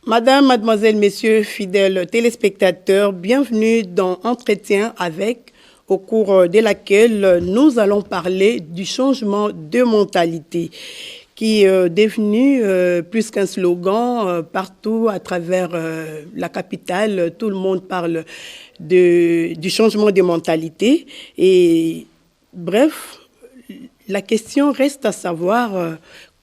Madame, mademoiselle, messieurs, fidèles téléspectateurs, bienvenue dans Entretien avec, au cours de laquelle nous allons parler du changement de mentalité qui est devenu plus qu'un slogan partout à travers la capitale. Tout le monde parle du changement de mentalité. Et bref, la question reste à savoir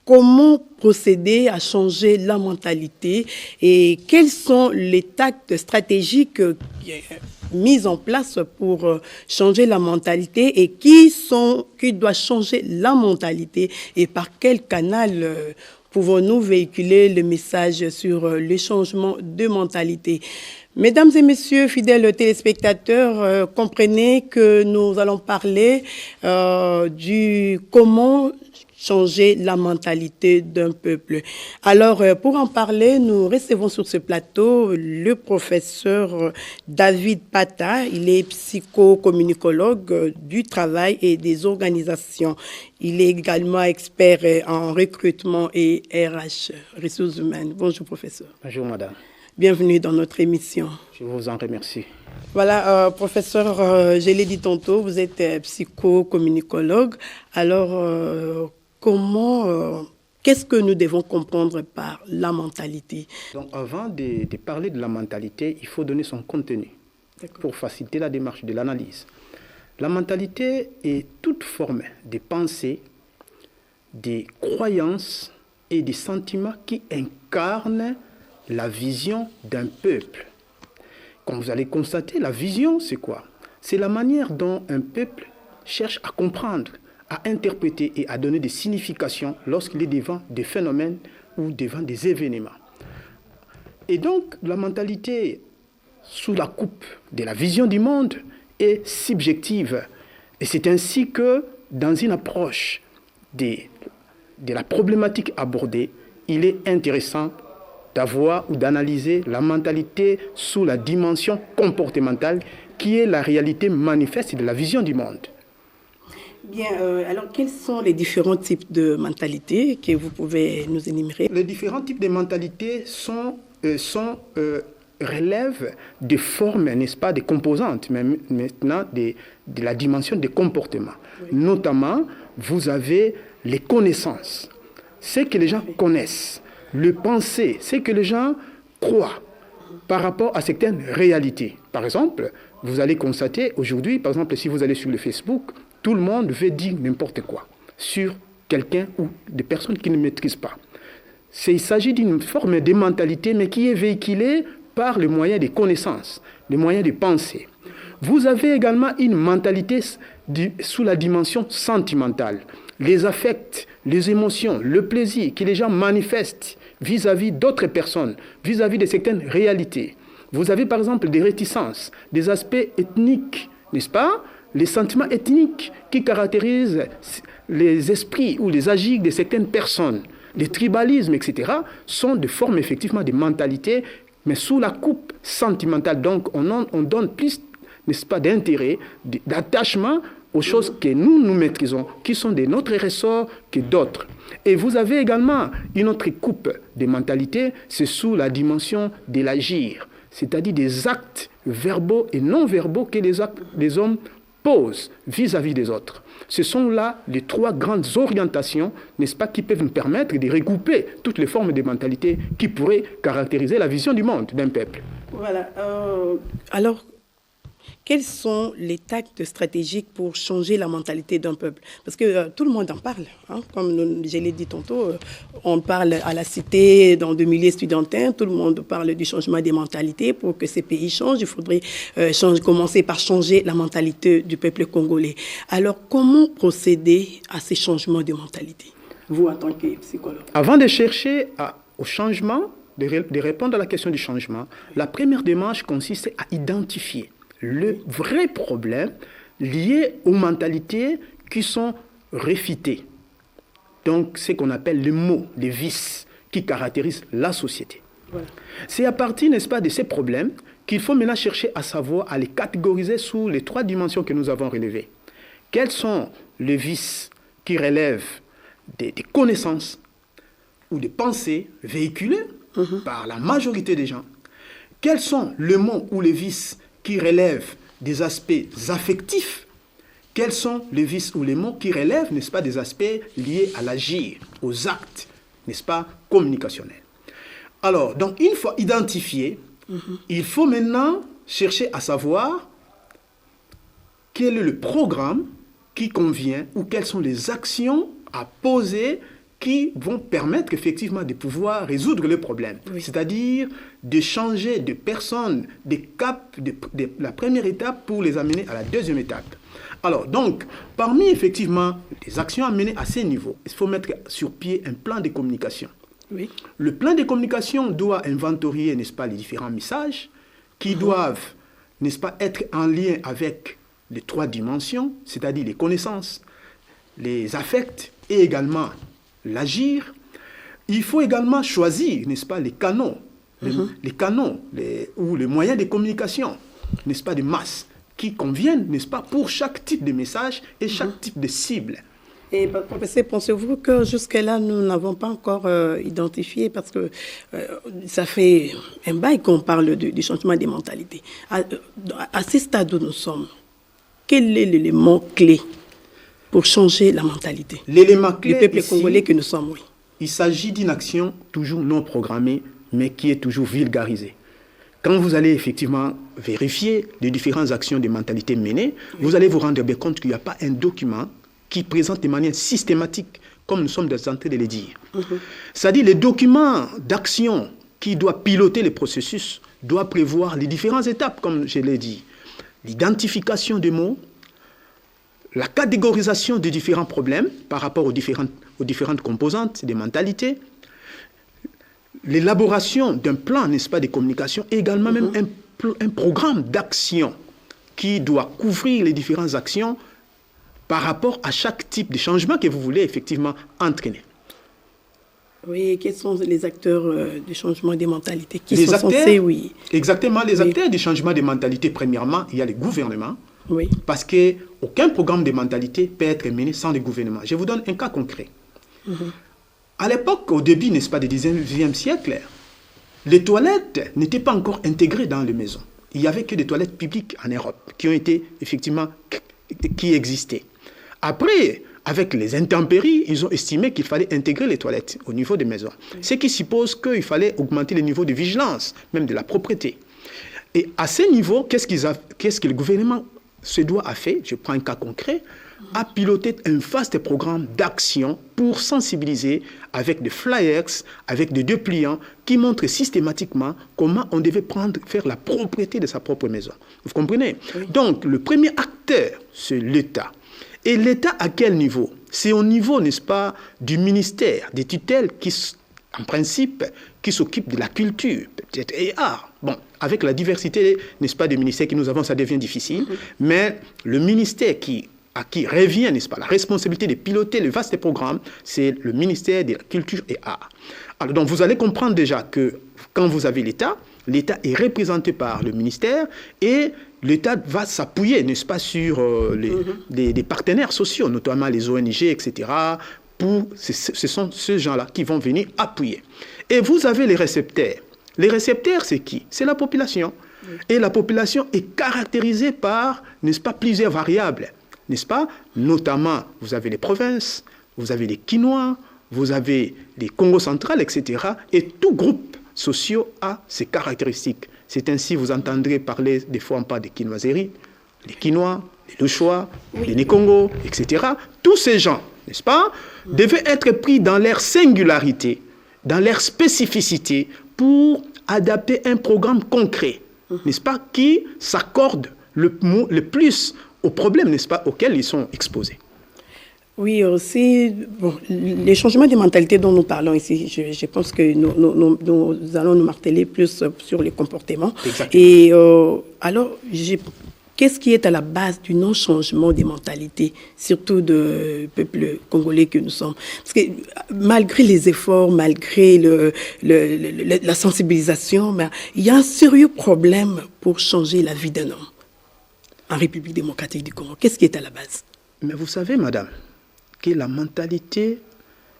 comment procéder à changer la mentalité et quels sont les tactes stratégiques mis en place pour changer la mentalité et qui doit changer la mentalité et par quel canal pouvons-nous véhiculer le message sur le changement de mentalité. Mesdames et messieurs, fidèles téléspectateurs, comprenez que nous allons parler du comment changer la mentalité d'un peuple. Alors, pour en parler, nous recevons sur ce plateau le professeur David Pata. Il est psychocommunicologue du travail et des organisations. Il est également expert en recrutement et RH, ressources humaines. Bonjour, professeur. Bonjour, madame. Bienvenue dans notre émission. Je vous en remercie. Voilà, professeur, je l'ai dit tantôt, vous êtes psychocommunicologue. Alors, qu'est-ce que nous devons comprendre par la mentalité? Donc, avant de parler de la mentalité, il faut donner son contenu pour faciliter la démarche de l'analyse. La mentalité est toute forme de pensée, des croyances et des sentiments qui incarnent la vision d'un peuple. Comme vous allez constater, la vision, c'est quoi? C'est la manière dont un peuple cherche à comprendre, à interpréter et à donner des significations lorsqu'il est devant des phénomènes ou devant des événements. Et donc, la mentalité, sous la coupe de la vision du monde, est subjective. Et c'est ainsi que, dans une approche de la problématique abordée, il est intéressant d'avoir ou d'analyser la mentalité sous la dimension comportementale qui est la réalité manifeste de la vision du monde. Bien, alors quels sont les différents types de mentalités que vous pouvez nous énumérer? Les différents types de mentalités relèvent des formes, n'est-ce pas, des composantes, mais maintenant de la dimension des comportements. Oui. Notamment, vous avez les connaissances, ce que les gens connaissent. Le penser, c'est que les gens croient par rapport à certaines réalités. Par exemple, vous allez constater aujourd'hui, par exemple, si vous allez sur le Facebook, tout le monde veut dire n'importe quoi sur quelqu'un ou des personnes qui ne maîtrisent pas. Il s'agit d'une forme de mentalité, mais qui est véhiculée par les moyens de connaissances, les moyens de penser. Vous avez également une mentalité sous la dimension sentimentale. Les affects, les émotions, le plaisir que les gens manifestent vis-à-vis d'autres personnes, vis-à-vis de certaines réalités. Vous avez par exemple des réticences, des aspects ethniques, n'est-ce pas? Les sentiments ethniques qui caractérisent les esprits ou les agirs de certaines personnes. Les tribalismes, etc., sont des formes effectivement de mentalité, mais sous la coupe sentimentale. Donc on donne plus, n'est-ce pas, d'intérêt, d'attachement aux choses que nous maîtrisons, qui sont de notre ressort que d'autres. Et vous avez également une autre coupe de mentalité, c'est sous la dimension de l'agir, c'est-à-dire des actes verbaux et non verbaux que les hommes posent vis-à-vis des autres. Ce sont là les trois grandes orientations, n'est-ce pas, qui peuvent nous permettre de regrouper toutes les formes de mentalité qui pourraient caractériser la vision du monde d'un peuple. Voilà. Alors, quels sont les tactes stratégiques pour changer la mentalité d'un peuple? Parce que tout le monde en parle. Hein? Comme je l'ai dit tantôt, on parle à la cité, dans des milieux studentins, tout le monde parle du changement des mentalités. Pour que ces pays changent, il faudrait commencer par changer la mentalité du peuple congolais. Alors, comment procéder à ces changements de mentalité, vous en tant que psychologue? Avant de chercher au changement, de répondre à la question du changement, la première démarche consiste à identifier le vrai problème lié aux mentalités qui sont réfutées. Donc, ce qu'on appelle les maux, les vices qui caractérisent la société. Voilà. C'est à partir, n'est-ce pas, de ces problèmes qu'il faut maintenant chercher à savoir, à les catégoriser sous les trois dimensions que nous avons relevées. Quels sont les vices qui relèvent des connaissances ou des pensées véhiculées par la majorité des gens, quels sont les mots ou les vices qui relèvent des aspects affectifs, quels sont les vices ou les mots qui relèvent, n'est-ce pas, des aspects liés à l'agir, aux actes, n'est-ce pas, communicationnels. Alors, donc, une fois identifié, il faut maintenant chercher à savoir quel est le programme qui convient ou quelles sont les actions à poser qui vont permettre effectivement de pouvoir résoudre le problème. Oui. C'est-à-dire de changer de personnes, des caps de la première étape pour les amener à la deuxième étape. Alors, donc, parmi effectivement les actions à mener à ces niveaux, il faut mettre sur pied un plan de communication. Oui. Le plan de communication doit inventorier, n'est-ce pas, les différents messages qui doivent, n'est-ce pas, être en lien avec les 3 dimensions, c'est-à-dire les connaissances, les affects et également l'agir. Il faut également choisir, n'est-ce pas, les canaux, les canaux ou les moyens de communication, n'est-ce pas, de masse, qui conviennent, n'est-ce pas, pour chaque type de message et chaque type de cible. Et professeur, pensez-vous que jusque-là, nous n'avons pas encore identifié, parce que ça fait un bail qu'on parle du changement des mentalités. À ce stade où nous sommes, quel est l'élément clé pour changer la mentalité? L'élément clé du peuple congolais que nous sommes, oui. Il s'agit d'une action toujours non programmée, mais qui est toujours vulgarisée. Quand vous allez effectivement vérifier les différentes actions de mentalité menées, vous allez vous rendre bien compte qu'il n'y a pas un document qui présente de manière systématique, comme nous sommes en train de le dire. C'est-à-dire les documents d'action qui doivent piloter le processus doivent prévoir les différentes étapes, comme je l'ai dit. L'identification des mots, la catégorisation des différents problèmes par rapport aux différentes composantes des mentalités, l'élaboration d'un plan, n'est-ce pas, de communication, et également même un programme d'action qui doit couvrir les différentes actions par rapport à chaque type de changement que vous voulez effectivement entraîner. Oui, quels sont les acteurs du changement des mentalités qui sont censés, oui. Exactement, les acteurs du changement des mentalités, premièrement, il y a les gouvernements, parce qu'aucun programme de mentalité peut être mené sans le gouvernement. Je vous donne un cas concret. À l'époque, au début, n'est-ce pas, du 19e siècle, les toilettes n'étaient pas encore intégrées dans les maisons. Il n'y avait que des toilettes publiques en Europe qui ont été, effectivement, qui existaient. Après, avec les intempéries, ils ont estimé qu'il fallait intégrer les toilettes au niveau des maisons. Ce qui suppose qu'il fallait augmenter le niveau de vigilance, même de la propreté. Et à ce niveau, qu'est-ce que le gouvernement se doit a fait? Je prends un cas concret, a piloté un vaste programme d'action pour sensibiliser avec des flyers, avec des dépliants qui montrent systématiquement comment on devait faire la propreté de sa propre maison. Vous comprenez? Donc, le premier acteur, c'est l'État. Et l'État, à quel niveau? C'est au niveau, n'est-ce pas, du ministère des tutelles qui, en principe, qui s'occupe de la culture, peut-être, et art. Bon, avec la diversité, n'est-ce pas, des ministères que nous avons, ça devient difficile. Mais le ministère à qui revient, n'est-ce pas, la responsabilité de piloter le vaste programme, c'est le ministère de la culture et art. Alors, donc, vous allez comprendre déjà que quand vous avez l'État est représenté par le ministère et l'État va s'appuyer, n'est-ce pas, sur des partenaires sociaux, notamment les ONG, etc. Ce sont ces gens-là qui vont venir appuyer. Et vous avez les récepteurs. Les récepteurs, c'est qui? C'est la population. Et la population est caractérisée par, n'est-ce pas, plusieurs variables. N'est-ce pas? Notamment, vous avez les provinces, vous avez les Quinois, vous avez les Congo central, etc. Et tout groupe social a ses caractéristiques. C'est ainsi, vous entendrez parler des fois en pas de quinoiserie, les Quinois, les Louchois, les Nikongo, etc. Tous ces gens, n'est-ce pas, devaient être pris dans leur singularité, dans leur spécificité, pour adapter un programme concret, n'est-ce pas, qui s'accorde le plus aux problèmes, n'est-ce pas, auxquels ils sont exposés. Oui, aussi, bon, les changements de mentalité dont nous parlons ici, je pense que nous allons nous marteler plus sur les comportements. Exactement. Et alors, qu'est-ce qui est à la base du non-changement des mentalités, surtout de peuple congolais que nous sommes? Parce que malgré les efforts, malgré la sensibilisation, ben, il y a un sérieux problème pour changer la vie d'un homme en République démocratique du Congo. Qu'est-ce qui est à la base? Mais vous savez, madame, que la mentalité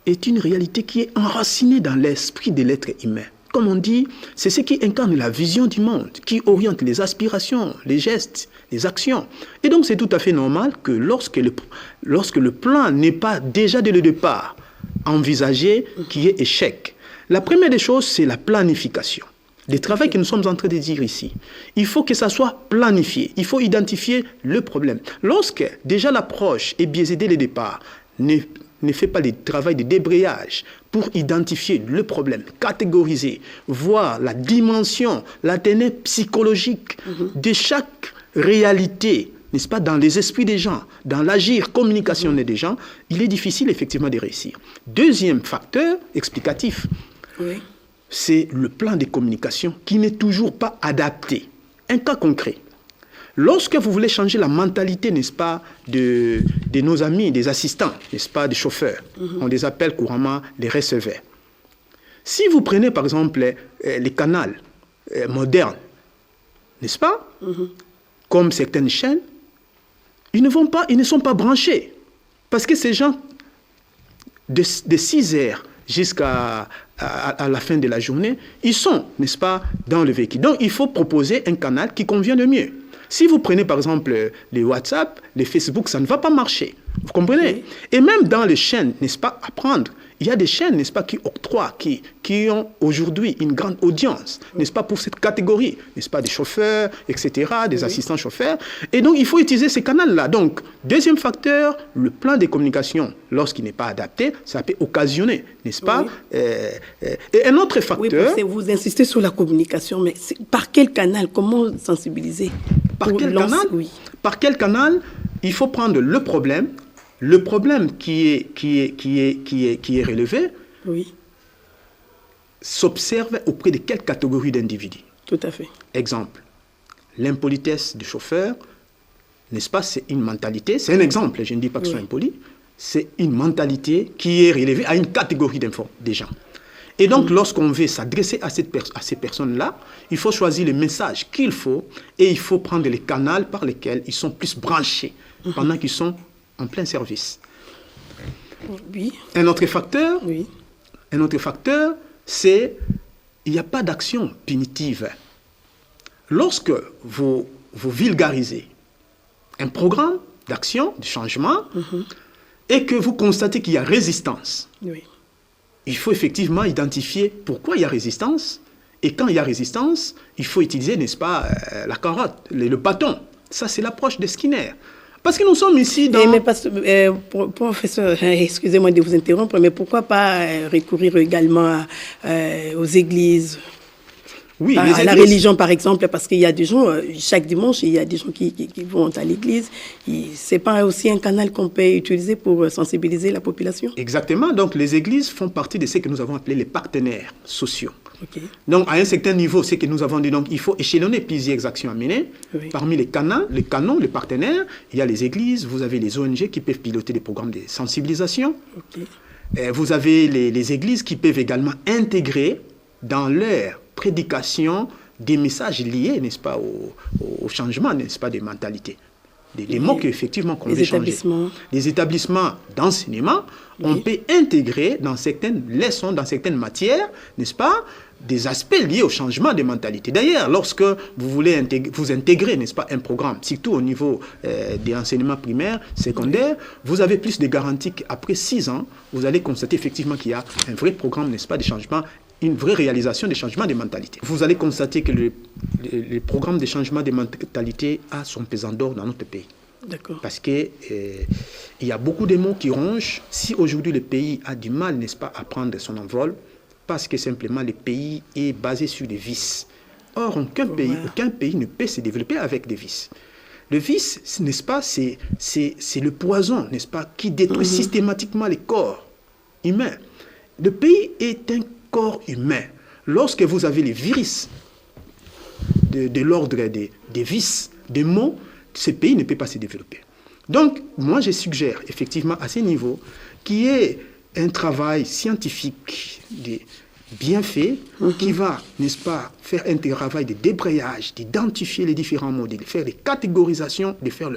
est une réalité qui est enracinée dans l'esprit de l'être humain. comme on dit, c'est ce qui incarne la vision du monde, qui oriente les aspirations, les gestes, les actions. Et donc, c'est tout à fait normal que lorsque le plan n'est pas déjà dès le départ envisagé, qu'il y ait échec. La première des choses, c'est la planification. Le travail que nous sommes en train de dire ici, il faut que ça soit planifié. Il faut identifier le problème. Lorsque déjà l'approche est biaisée dès le départ, ne fait pas le travail de débrayage pour identifier le problème, catégoriser, voir la dimension, la teneur psychologique de chaque réalité, n'est-ce pas, dans les esprits des gens, dans l'agir communicationnel des gens, il est difficile effectivement de réussir. Deuxième facteur explicatif, c'est le plan de communication qui n'est toujours pas adapté. Un cas concret. Lorsque vous voulez changer la mentalité, n'est-ce pas, de nos amis, des assistants, n'est-ce pas, des chauffeurs, on les appelle couramment les receveurs. Si vous prenez par exemple les canaux modernes, n'est-ce pas, comme certaines chaînes, ils ne sont pas branchés. Parce que ces gens, de 6 heures jusqu'à la fin de la journée, ils sont, n'est-ce pas, dans le véhicule. Donc, il faut proposer un canal qui convient le mieux. Si vous prenez, par exemple, les WhatsApp, les Facebook, ça ne va pas marcher. Vous comprenez? Oui. Et même dans les chaînes, n'est-ce pas, à prendre, il y a des chaînes, n'est-ce pas, qui octroient, qui ont aujourd'hui une grande audience, n'est-ce pas, pour cette catégorie, n'est-ce pas, des chauffeurs, etc., des assistants chauffeurs. Et donc, il faut utiliser ces canaux-là. Donc, deuxième facteur, le plan de communication, lorsqu'il n'est pas adapté, ça peut occasionner, n'est-ce pas, et un autre facteur... Oui, parce que vous insistez sur la communication, mais par quel canal? Comment sensibiliser? Par quel canal? Il faut prendre le problème qui est relevé, s'observe auprès de quelle catégorie d'individus? Tout à fait. Exemple, l'impolitesse du chauffeur, n'est-ce pas, c'est une mentalité, c'est un exemple, je ne dis pas que ce soit impoli, c'est une mentalité qui est relevée à une catégorie des gens. Et donc, lorsqu'on veut s'adresser à ces personnes-là, il faut choisir le message qu'il faut et il faut prendre les canaux par lesquels ils sont plus branchés pendant qu'ils sont en plein service. Oui. Un autre facteur, c'est il n'y a pas d'action punitive. Lorsque vous vulgarisez un programme d'action, de changement, et que vous constatez qu'il y a résistance, il faut effectivement identifier pourquoi il y a résistance. Et quand il y a résistance, il faut utiliser, n'est-ce pas, la carotte, le bâton. Ça, c'est l'approche de Skinner. Parce que nous sommes ici dans... Mais professeur, excusez-moi de vous interrompre, mais pourquoi pas recourir également aux églises? Oui, à la religion, par exemple, parce qu'il y a des gens, chaque dimanche, il y a des gens qui vont à l'église. Ce n'est pas aussi un canal qu'on peut utiliser pour sensibiliser la population? Exactement. Donc, les églises font partie de ce que nous avons appelé les partenaires sociaux. Donc, à un certain niveau, c'est que nous avons dit, donc, il faut échelonner plusieurs actions à mener. Parmi les canons, les partenaires, il y a les églises, vous avez les ONG qui peuvent piloter des programmes de sensibilisation. Vous avez les églises qui peuvent également intégrer dans leur prédication des messages liés, n'est-ce pas, au changement, n'est-ce pas, des mentalités. Des mots qu'effectivement qu'on veut changer. Les établissements d'enseignement, on peut intégrer dans certaines leçons, dans certaines matières, n'est-ce pas, des aspects liés au changement des mentalités. D'ailleurs, lorsque vous voulez vous intégrer, n'est-ce pas, un programme, surtout au niveau des enseignements primaires, secondaires, vous avez plus de garanties qu'après 6 ans, vous allez constater effectivement qu'il y a un vrai programme, n'est-ce pas, de changement, une vraie réalisation des changements des mentalités. Vous allez constater que le programme de changement des mentalités a son pesant d'or dans notre pays. D'accord. Parce qu'il y a beaucoup de mots qui rongent. Si aujourd'hui le pays a du mal, n'est-ce pas, à prendre son envol, parce que simplement le pays est basé sur des vices. Or, aucun pays ne peut se développer avec des vices. Le vice, n'est-ce pas, c'est le poison, n'est-ce pas, qui détruit systématiquement les corps humains. Le pays est un corps humain. Lorsque vous avez les virus de l'ordre des vices, des maux, ce pays ne peut pas se développer. Donc, moi, je suggère effectivement à ce niveau qu'il y ait un travail scientifique bien fait qui va, n'est-ce pas, faire un travail de débrayage, d'identifier les différents mots, de faire des catégorisations, de faire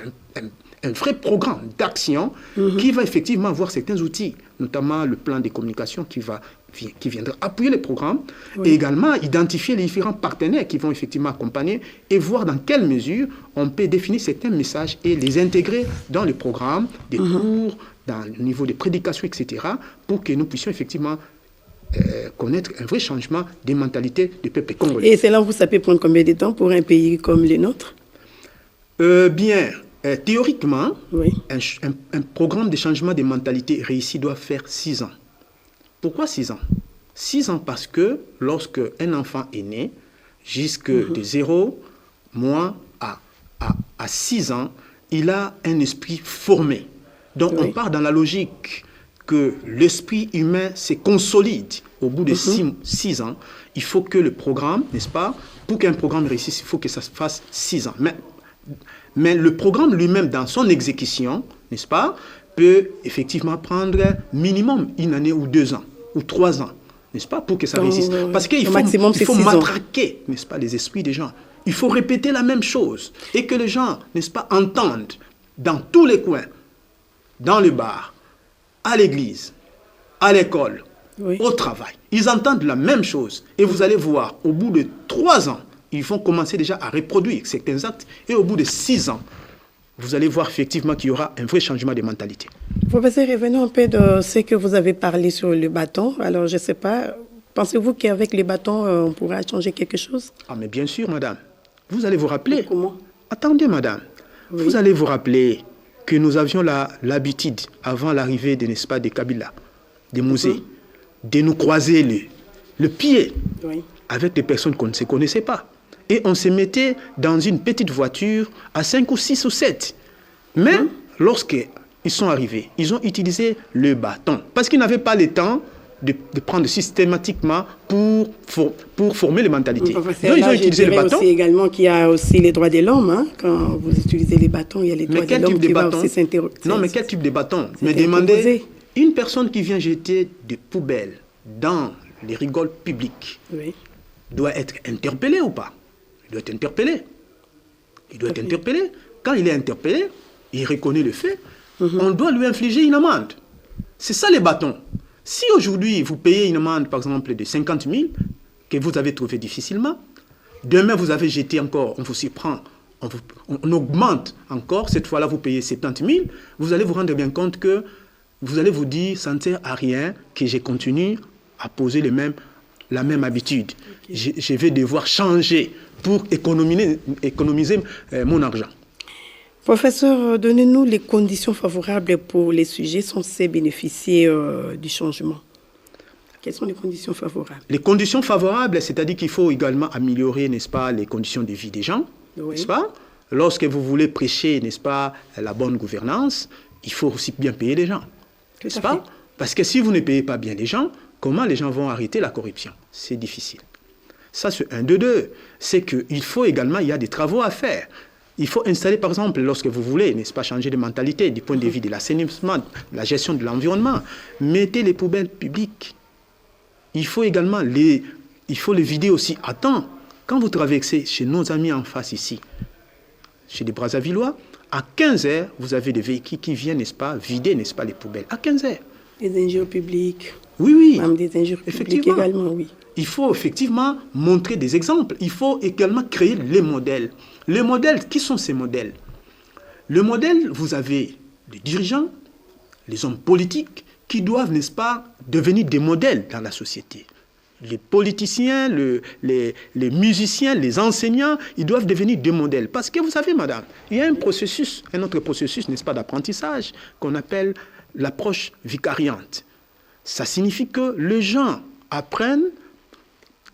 un vrai programme d'action qui va effectivement avoir certains outils, notamment le plan de communication qui viendra appuyer les programmes, et également identifier les différents partenaires qui vont effectivement accompagner et voir dans quelle mesure on peut définir certains messages et les intégrer dans le programme, des cours, dans le niveau de prédication, etc., pour que nous puissions effectivement connaître un vrai changement des mentalités du peuple congolais. Et cela, ça peut prendre combien de temps pour un pays comme le nôtre? Théoriquement, un programme de changement des mentalités réussi doit faire 6 ans. Pourquoi 6 ans? 6 ans parce que lorsque un enfant est né, jusque de 0 mois à 6 ans, il a un esprit formé. Donc on part dans la logique que l'esprit humain se consolide au bout de 6 ans. Il faut que le programme, n'est-ce pas, pour qu'un programme réussisse, il faut que ça se fasse 6 ans. Mais le programme lui-même, dans son exécution, n'est-ce pas, peut effectivement prendre minimum 1 année ou 2 ans, ou 3 ans, n'est-ce pas, pour que ça réussisse. Parce qu'il faut matraquer, n'est-ce pas, les esprits des gens. Il faut répéter la même chose. Et que les gens, n'est-ce pas, entendent dans tous les coins, dans le bar, à l'église, à l'école, au travail. Ils entendent la même chose. Et vous allez voir, au bout de 3 ans, ils vont commencer déjà à reproduire certains actes. Et au bout de 6 ans, vous allez voir effectivement qu'il y aura un vrai changement de mentalité. Professeur, revenons un peu de ce que vous avez parlé sur le bâton. Alors, je ne sais pas, pensez-vous qu'avec le bâton, on pourra changer quelque chose? Ah, mais bien sûr, madame. Vous allez vous rappeler. Comment? Attendez, madame. Vous allez vous rappeler que nous avions l'habitude, avant l'arrivée, n'est-ce pas, des Kabila, des musées, de nous croiser le pied avec des personnes qu'on ne se connaissait pas. Et on se mettait dans une petite voiture à 5 ou 6 ou 7. Mais lorsqu'ils sont arrivés, ils ont utilisé le bâton. Parce qu'ils n'avaient pas le temps de prendre systématiquement pour former les mentalités. Donc, ils ont utilisé le bâton. Aussi également qu'il y a aussi les droits de l'homme. Hein. Quand vous utilisez les bâtons, il y a les droits de l'homme qui vont aussi s'interroger. Non, mais quel type de bâton? Mais demandez, une personne qui vient jeter des poubelles dans les rigoles publiques doit être interpellée ou pas? Il doit être interpellé. Il doit être interpellé. Quand il est interpellé, il reconnaît le fait, on doit lui infliger une amende. C'est ça les bâtons. Si aujourd'hui vous payez une amende, par exemple, de 50 000, que vous avez trouvé difficilement, demain vous avez jeté encore, on vous s'y prend, on augmente encore, cette fois-là vous payez 70 000, vous allez vous rendre bien compte que vous allez vous dire, ça ne sert à rien que je continue à poser la même habitude. Je vais devoir changer pour économiser mon argent. Professeur, donnez-nous les conditions favorables pour les sujets censés bénéficier du changement. Quelles sont les conditions favorables? Les conditions favorables, c'est-à-dire qu'il faut également améliorer, n'est-ce pas, les conditions de vie des gens, n'est-ce pas? Lorsque vous voulez prêcher, n'est-ce pas, la bonne gouvernance, il faut aussi bien payer les gens, n'est-ce pas? Parce que si vous ne payez pas bien les gens, comment les gens vont arrêter la corruption? C'est difficile. Ça, c'est un de deux. C'est qu'il faut également, il y a des travaux à faire. Il faut installer, par exemple, lorsque vous voulez, n'est-ce pas, changer de mentalité du point de vue de l'assainissement, de la gestion de l'environnement, mettez les poubelles publiques. Il faut également les vider aussi à temps. Quand vous traversez chez nos amis en face ici, chez les Brazzavillois, à 15 heures, vous avez des véhicules qui viennent, n'est-ce pas, vider, n'est-ce pas, les poubelles. À 15 heures. Les injures publiques. Oui. Même des injures publiques également, oui. Il faut effectivement montrer des exemples. Il faut également créer les modèles. Les modèles, qui sont ces modèles? Le modèle, vous avez les dirigeants, les hommes politiques, qui doivent, n'est-ce pas, devenir des modèles dans la société. Les politiciens, les musiciens, les enseignants, ils doivent devenir des modèles. Parce que vous savez, madame, il y a un autre processus, n'est-ce pas, d'apprentissage qu'on appelle l'approche vicariante. Ça signifie que les gens apprennent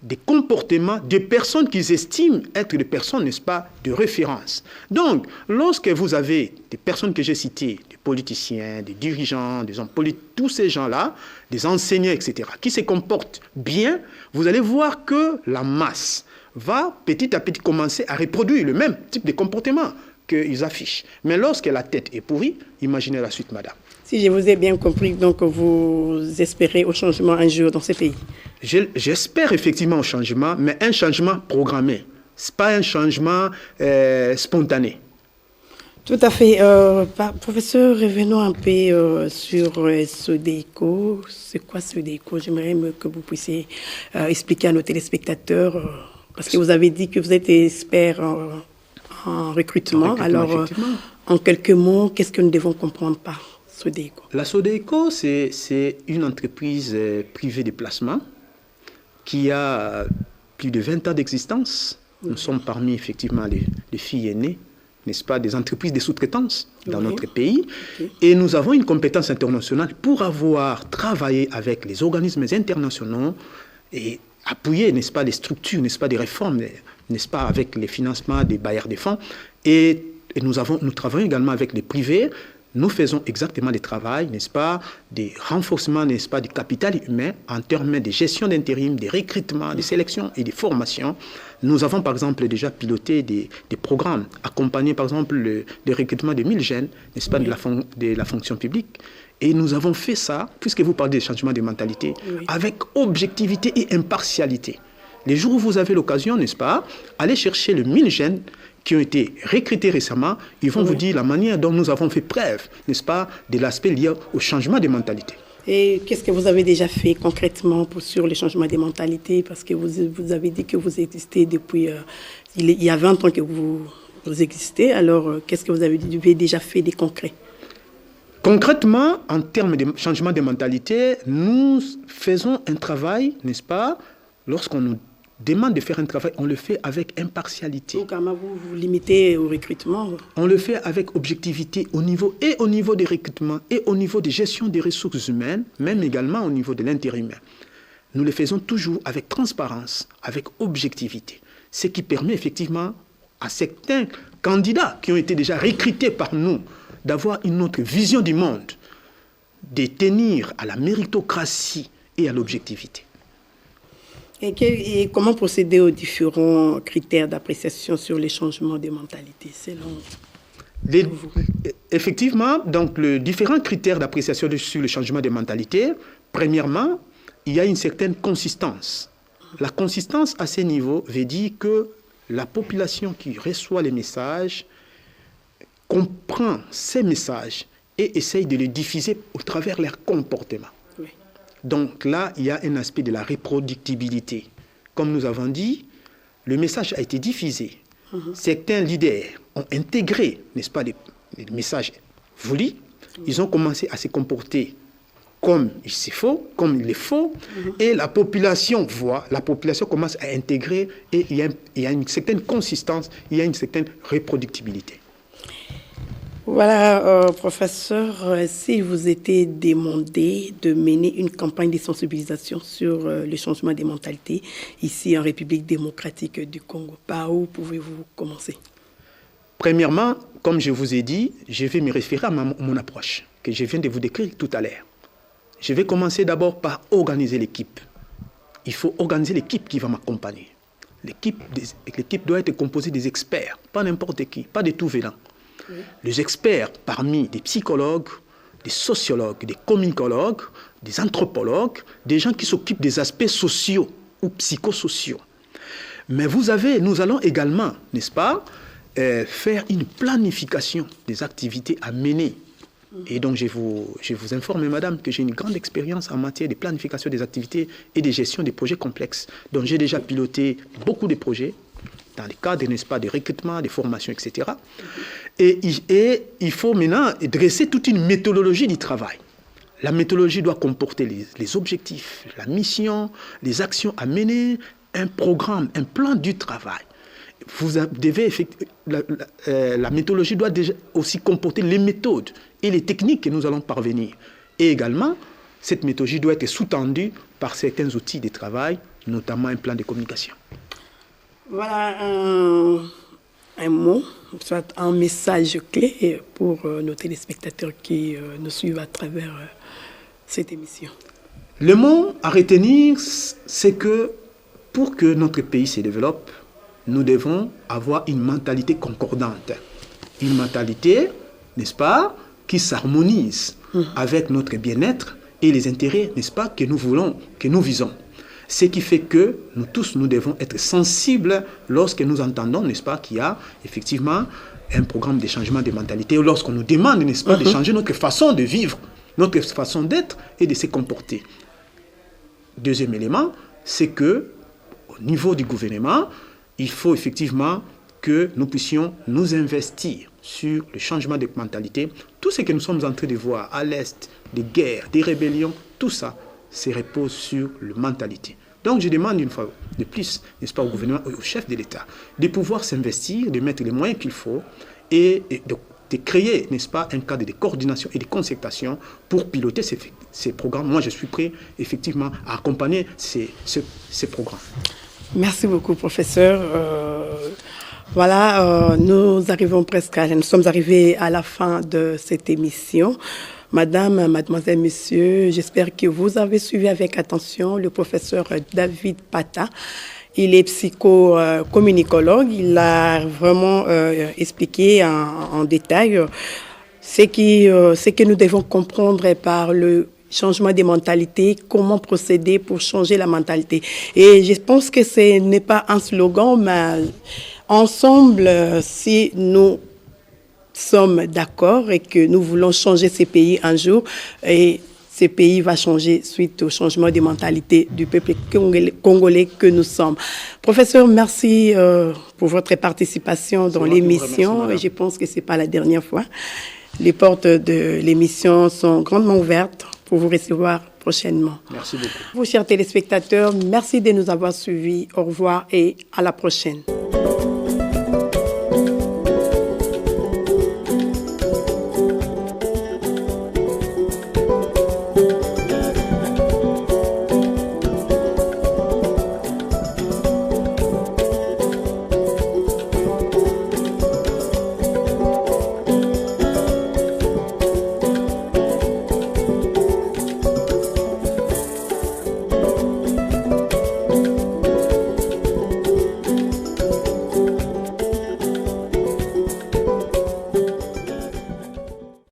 des comportements de personnes qu'ils estiment être des personnes, n'est-ce pas, de référence. Donc, lorsque vous avez des personnes que j'ai citées, des politiciens, des dirigeants, des hommes politiques, tous ces gens-là, des enseignants, etc., qui se comportent bien, vous allez voir que la masse va petit à petit commencer à reproduire le même type de comportement qu'ils affichent. Mais lorsque la tête est pourrie, imaginez la suite, madame. Si je vous ai bien compris, donc vous espérez au changement un jour dans ce pays? J'espère effectivement au changement, mais un changement programmé. Ce n'est pas un changement spontané. Tout à fait. Professeur, revenons un peu sur SODECO. C'est quoi SODECO? J'aimerais que vous puissiez expliquer à nos téléspectateurs, parce que vous avez dit que vous êtes expert en recrutement. Alors, en quelques mots, qu'est-ce que nous devons comprendre par SODECO? La SODECO, c'est une entreprise privée de placement qui a plus de 20 ans d'existence. Nous sommes parmi, effectivement, les filles aînées, n'est-ce pas, des entreprises de sous-traitance dans notre pays. Et nous avons une compétence internationale pour avoir travaillé avec les organismes internationaux et appuyer, n'est-ce pas, les structures, n'est-ce pas, des réformes, n'est-ce pas, avec les financements des bailleurs de fonds. Et nous travaillons également avec les privés. Nous faisons exactement des travaux, n'est-ce pas, des renforcements, n'est-ce pas, du capital humain en termes de gestion d'intérim, de recrutement, de sélection et de formation. Nous avons, par exemple, déjà piloté des programmes, accompagnés, par exemple, le recrutement de 1000 jeunes, n'est-ce pas, de la fonction publique. Et nous avons fait ça, puisque vous parlez des changements de mentalité, avec objectivité et impartialité. Les jours où vous avez l'occasion, n'est-ce pas, allez chercher le 1000 jeunes qui ont été recrutés récemment, ils vont vous dire la manière dont nous avons fait preuve, n'est-ce pas, de l'aspect lié au changement de mentalité. Et qu'est-ce que vous avez déjà fait concrètement sur le changement des mentalités? Parce que vous avez dit que vous existez depuis... il y a 20 ans que vous existez. Alors, qu'est-ce que vous avez déjà fait de concret? Concrètement, en termes de changement de mentalité, nous faisons un travail, n'est-ce pas, lorsqu'on nous demande de faire un travail, on le fait avec impartialité. Donc, comment vous vous limitez au recrutement? On le fait avec objectivité au niveau des recrutements et au niveau de gestion des ressources humaines, même également au niveau de l'intérim. Nous le faisons toujours avec transparence, avec objectivité, ce qui permet effectivement à certains candidats qui ont été déjà recrutés par nous d'avoir une autre vision du monde, de tenir à la méritocratie et à l'objectivité. Et comment procéder aux différents critères d'appréciation sur les changements de mentalité selon vous? Effectivement, donc les différents critères d'appréciation sur le changement de mentalité, premièrement, il y a une certaine consistance. La consistance à ce niveau veut dire que la population qui reçoit les messages comprend ces messages et essaye de les diffuser au travers de leur comportement. Donc là, il y a un aspect de la reproductibilité. Comme nous avons dit, le message a été diffusé. Certains leaders ont intégré, n'est-ce pas, les messages voulus. Ils ont commencé à se comporter comme il faut, comme il est faux. Et la population voit, la population commence à intégrer et il y a une certaine consistance, il y a une certaine reproductibilité. Voilà, professeur, si vous étiez demandé de mener une campagne de sensibilisation sur le changement des mentalités ici en République démocratique du Congo, par où pouvez-vous commencer? Premièrement, comme je vous ai dit, je vais me référer à mon approche que je viens de vous décrire tout à l'heure. Je vais commencer d'abord par organiser l'équipe. Il faut organiser l'équipe qui va m'accompagner. L'équipe doit être composée des experts, pas n'importe qui, pas de tout venant. Les experts parmi des psychologues, des sociologues, des communicologues, des anthropologues, des gens qui s'occupent des aspects sociaux ou psychosociaux. Mais nous allons également, n'est-ce pas, faire une planification des activités à mener. Et donc, je vous informe, madame, que j'ai une grande expérience en matière de planification des activités et de gestion des projets complexes. Donc, j'ai déjà piloté beaucoup de projets dans le cadre, n'est-ce pas, de recrutement, de formation, etc. Et il faut maintenant dresser toute une méthodologie du travail. La méthodologie doit comporter les objectifs, la mission, les actions à mener, un programme, un plan du travail. La méthodologie doit déjà aussi comporter les méthodes et les techniques que nous allons parvenir. Et également, cette méthodologie doit être sous-tendue par certains outils de travail, notamment un plan de communication. Voilà un mot, soit un message clé pour nos téléspectateurs qui nous suivent à travers cette émission. Le mot à retenir, c'est que pour que notre pays se développe, nous devons avoir une mentalité concordante. Une mentalité, n'est-ce pas, qui s'harmonise avec notre bien-être et les intérêts, n'est-ce pas, que nous voulons, que nous visons. Ce qui fait que nous tous, nous devons être sensibles lorsque nous entendons, n'est-ce pas, qu'il y a effectivement un programme de changement de mentalité, lorsqu'on nous demande, n'est-ce pas, de changer notre façon de vivre, notre façon d'être et de se comporter. Deuxième élément, c'est que au niveau du gouvernement, il faut effectivement que nous puissions nous investir sur le changement de mentalité. Tout ce que nous sommes en train de voir à l'Est, des guerres, des rébellions, tout ça se repose sur la mentalité. Donc je demande une fois de plus, n'est-ce pas, au gouvernement, au chef de l'État, de pouvoir s'investir, de mettre les moyens qu'il faut et de créer, n'est-ce pas, un cadre de coordination et de concertation pour piloter ces programmes. Moi, je suis prêt, effectivement, à accompagner ces programmes. Merci beaucoup, professeur. Voilà, nous sommes arrivés à la fin de cette émission. Madame, mademoiselle, monsieur, j'espère que vous avez suivi avec attention le professeur David Pata. Il est psychocommunicologue. Il a vraiment expliqué en détail ce que nous devons comprendre par le changement des mentalités, comment procéder pour changer la mentalité. Et je pense que ce n'est pas un slogan, mais ensemble, si nous sommes d'accord et que nous voulons changer ces pays un jour, et ce pays va changer suite au changement de mentalité du peuple congolais que nous sommes. Professeur, merci pour votre participation dans l'émission. Et je pense que ce n'est pas la dernière fois. Les portes de l'émission sont grandement ouvertes pour vous recevoir prochainement. Merci beaucoup. Vous, chers téléspectateurs, merci de nous avoir suivis. Au revoir et à la prochaine.